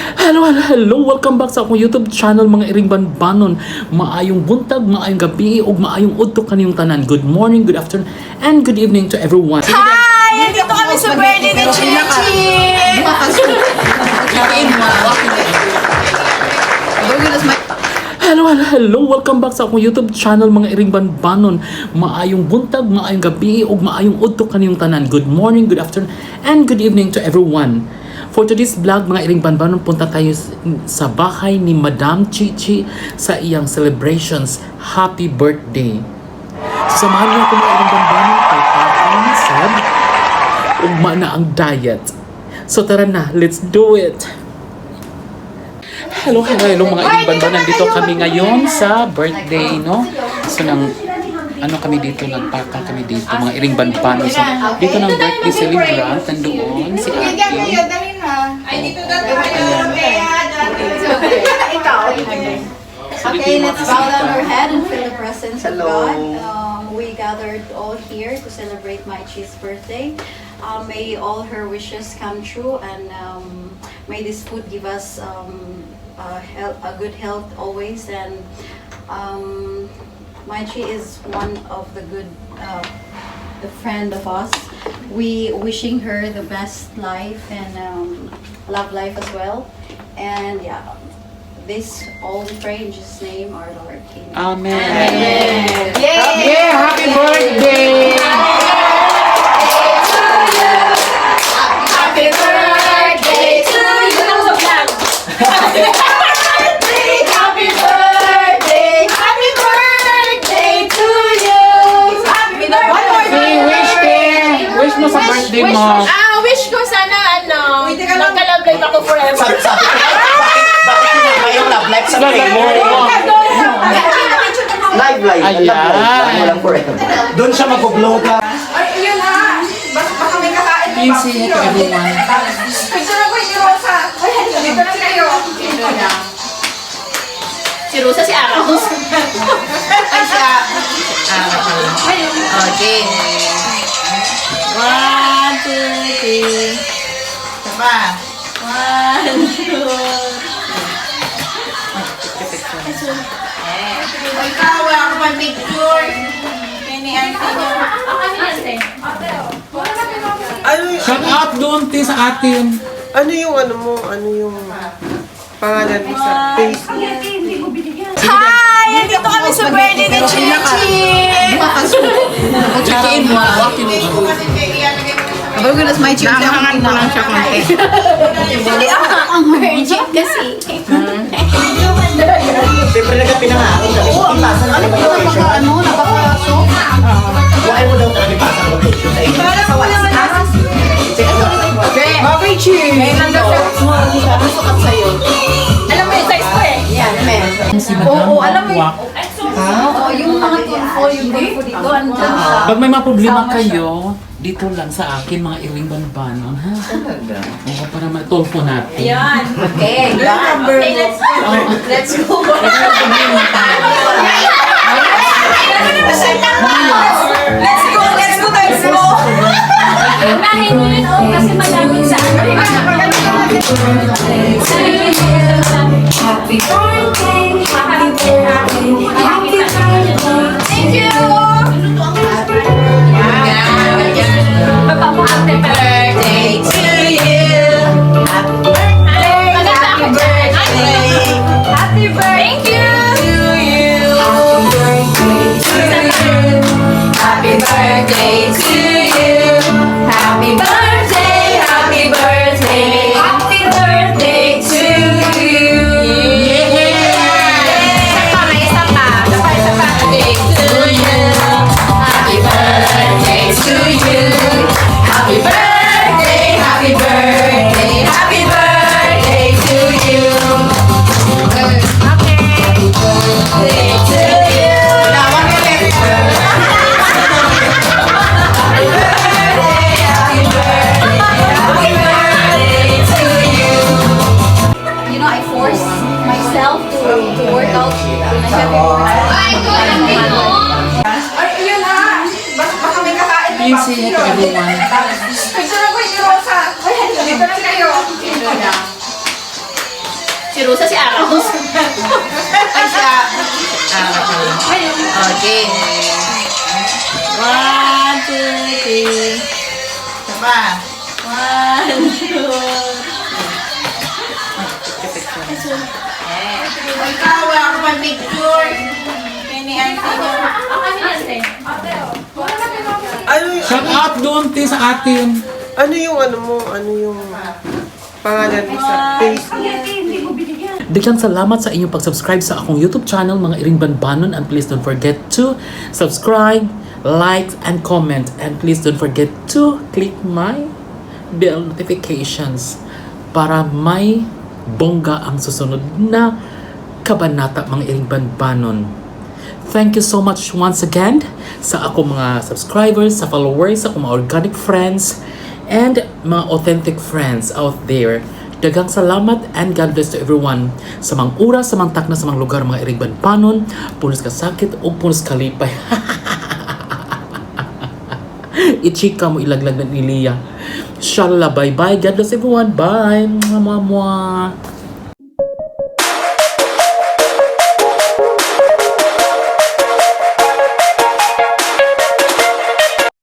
Hello! Welcome back sa akong YouTube channel mga iring banbanon. Maayong buntag, maayong gabi, ug maayong udto kaniyong tanan. Good morning, good afternoon, and good evening to everyone. Hi! Nandito kami sa birthday ni Chichi! Hello! Welcome back sa akong YouTube channel mga iring banbanon. Maayong buntag, maayong gabi, ug maayong udto kaniyong tanan. Good morning, good afternoon, and good evening to everyone. For today's vlog, mga iring banbanon, punta tayo sa bahay ni Madam Chichi sa iyang celebrations. Happy birthday! Samahan niyo ako mga iring banbanon kay Papa Sad. Ugma na ang diet. So tara na, let's do it! Hello mga iring banbanon. Nandito kami ngayon sa birthday, no? So ano kami dito, nagpaka kami dito, mga iring banbanon. So dito ng birthday celebrant, nandoon si Ate. Ay, dito na tayo. Okay, let's bow down our head and feel the presence of God. We gathered all here to celebrate Maichi's birthday. May all her wishes come true, and may this food give us a good health always. And Maichi is one of the good the friend of us. We wishing her the best life and love life as well. And yeah, this all we pray in Jesus' name, our Lord. Amen. Amen. Yay! Happy birthday! Happy birthday to you! Happy birthday! Happy birthday! Happy birthday to you! Happy birthday! Wish mo sa birthday mo. Wish ko sana magka-love life ako forever. Bakit kinama yung love life sa prayer? Live. Ayan. Walang forever. Doon siya mag-blow ka. Ay, yun ha! Baka may kakain ng Please say it to everyone. Picture ako yung Rosa. Dito na kayo. Si Rosa, si Aramos. Ay, siya. Okay. 1, 2, 3. Saba. 1, 2. Ikaw, wala ka pa picture. Kini auntie niyo. Shout out doon sa atin. Ano yung ano mo? Ano yung pangalan mo sa Facebook? Hi! Nandito kami sa birthday ni Chichi! Chichiin mo. Bagulas may chicken. Nakahangan ko lang siya konti. Hindi ako ang virgin kasi. Siyempre nagpinangako. Ano ba yung vacation? Napakaso. Why mo daw nagpasang vacation? Sa WhatsApp? Bakit chi? Sukat sa'yo. Alam mo yung size ko eh. Yan, meron. Oo, alam mo yung... Oo, yung mga tulfo, yung tulfo dito, andyan sa... Pag may mga problema kayo, dito lang sa akin, mga iring banbanon, ha? Oo, para matulpo natin. Yan. Okay, number. Okay, let's go. Let's go. Unahin mo yun kasi malamig sa ano. Happy birthday. Happy birthday. Happy birthday. Thank you. Happy birthday to you. Happy birthday. Happy birthday. Happy birthday to you. Happy birthday to you. Happy birthday. Happy birthday. Happy birthday to you. Isa pa. Birthday to you. Happy birthday to you. Happy birthday. Happy birthday. Happy birthday to you. Okay. Birthday to you. You know, I force myself to work out when I have Ay, yun ha! Baka may kakain ng Please say it to everyone. Picture ako yung Rosa. Dito na kayo. Si Rosa, si Araus. Ay, siya. Okay. 1, 2, 3. Sama. 1, 2. Ikaw, wala ka pa picture. Kini Shout out doon, te, sa atin. Ano yung ano mo? Ano yung pangalan mo sa Facebook? Daghang salamat sa inyong pag-subscribe sa akong YouTube channel, mga Iring Banbanon, and please don't forget to subscribe, like, and comment, and please don't forget to click my bell notifications para may bongga ang susunod na kabanata, mga Iring Banbanon. Thank you so much once again sa ako mga subscribers, sa followers, sa ako mga organic friends, and mga authentic friends out there. Daghang salamat and God bless to everyone. Sa mga oras, sa mga takna, sa mga lugar, mga Iring Banbanon, punos ka sakit o punos ka lipay. Ichika mo ilaglag ng iliya. Inshallah, bye-bye. God bless everyone. Bye. Mwah, mwah, mwah.